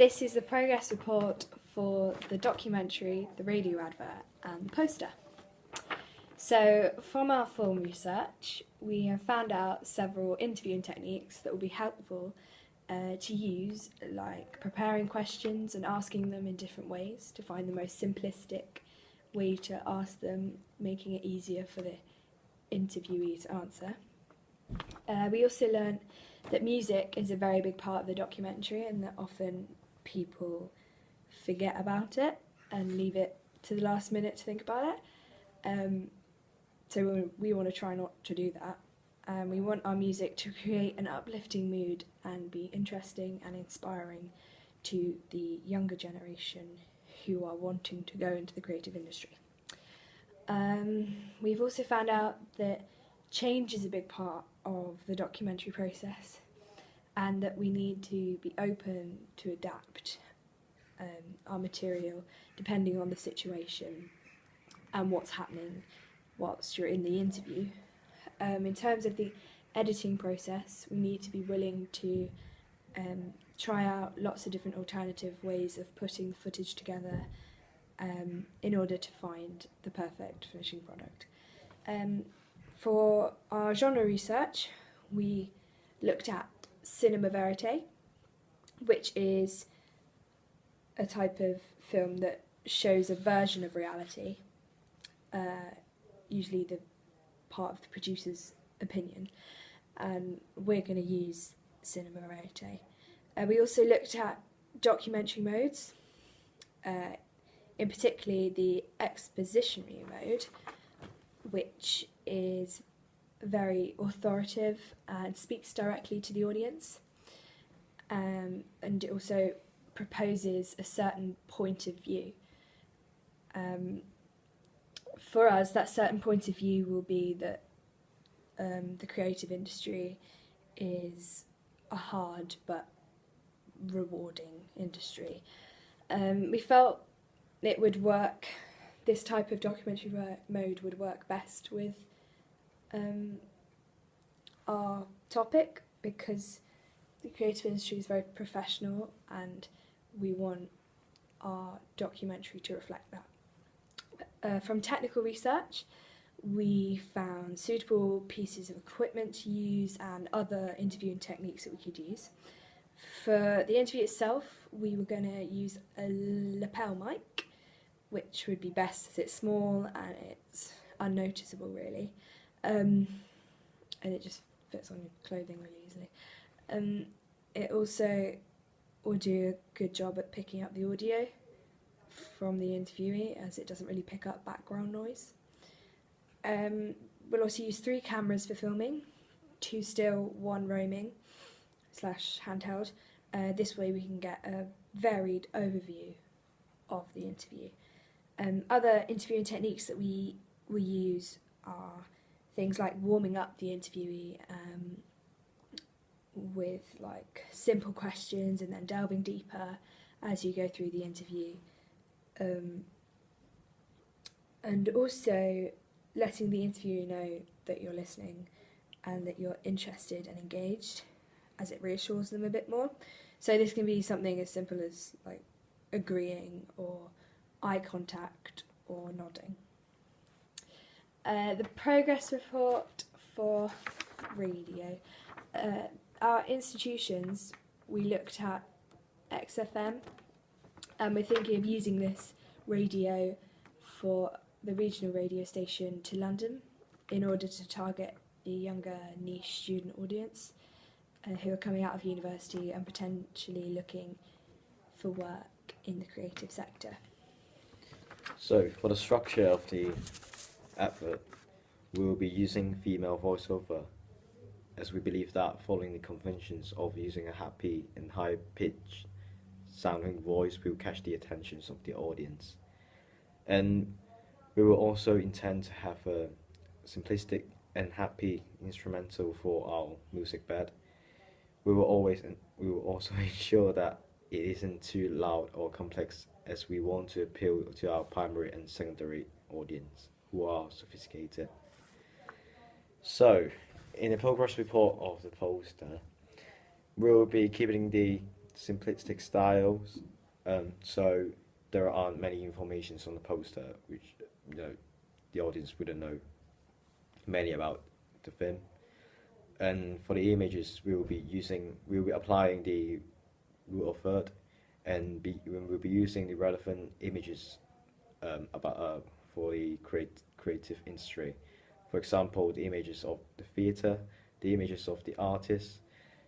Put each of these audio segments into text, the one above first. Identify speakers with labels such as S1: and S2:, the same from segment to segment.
S1: This is the progress report for the documentary, the radio advert and the poster. So from our film research, we have found out several interviewing techniques that will be helpful to use, like preparing questions and asking them in different ways to find the most simplistic way to ask them, making it easier for the interviewee to answer. We also learned that music is a very big part of the documentary and that often people forget about it and leave it to the last minute to think about it. So we want to try not to do that. We want our music to create an uplifting mood and be interesting and inspiring to the younger generation who are wanting to go into the creative industry. We've also found out that change is a big part of the documentary process and that we need to be open to adapt our material depending on the situation and what's happening whilst you're in the interview. In terms of the editing process, we need to be willing to try out lots of different alternative ways of putting the footage together in order to find the perfect finishing product. For our genre research, we looked at cinema verite, which is a type of film that shows a version of reality, usually the part of the producer's opinion, and we're going to use cinema verite. We also looked at documentary modes, in particular the expositionary mode, which is very authoritative and speaks directly to the audience, and it also proposes a certain point of view. For us, that certain point of view will be that the creative industry is a hard but rewarding industry. We felt it would work, this type of documentary mode would work best with our topic, because the creative industry is very professional and we want our documentary to reflect that. From technical research, we found suitable pieces of equipment to use and other interviewing techniques that we could use. For the interview itself, we were going to use a lapel mic, which would be best as it's small and it's unnoticeable really, and it just fits on your clothing really easily. It also will do a good job at picking up the audio from the interviewee, as it doesn't really pick up background noise. We'll also use 3 cameras for filming, 2 still, 1 roaming / handheld. This way we can get a varied overview of the interview. Other interviewing techniques that we use are things like warming up the interviewee with like simple questions and then delving deeper as you go through the interview, and also letting the interviewer know that you're listening and that you're interested and engaged, as it reassures them a bit more. So this can be something as simple as like agreeing or eye contact or nodding. The progress report for radio. Our institutions, we looked at XFM, and we're thinking of using this radio for the regional radio station to London in order to target the younger niche student audience who are coming out of university and potentially looking for work in the creative sector.
S2: So for the structure of the advert, we will be using female voiceover, as we believe that following the conventions of using a happy and high-pitched sounding voice will catch the attentions of the audience. And we will also intend to have a simplistic and happy instrumental for our music bed. We will also ensure that it isn't too loud or complex, as we want to appeal to our primary and secondary audience who are sophisticated. So, in the progress report of the poster, we will be keeping the simplistic styles. So there aren't many informations on the poster, which the audience wouldn't know many about the film. And for the images, we'll be applying the rule of third, and we'll be using the relevant images about for the creative industry. For example, the images of the theater, the images of the artist,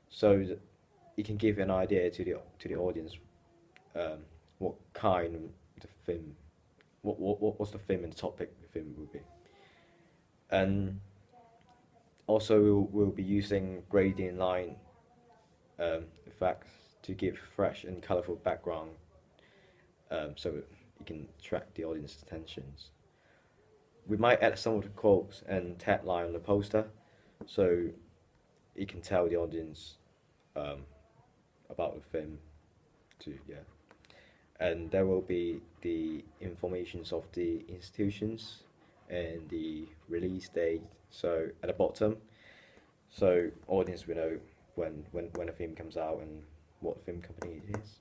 S2: so that it can give an idea to the audience what kind of the film, what's the film and the topic the film will be. And also we'll be using gradient line effects to give fresh and colorful background, so you can attract the audience's attentions. We might add some of the quotes and tagline on the poster, so you can tell the audience about the film too. Yeah, and there will be the informations of the institutions and the release date. So at the bottom, so audience will know when a film comes out and what film company it is.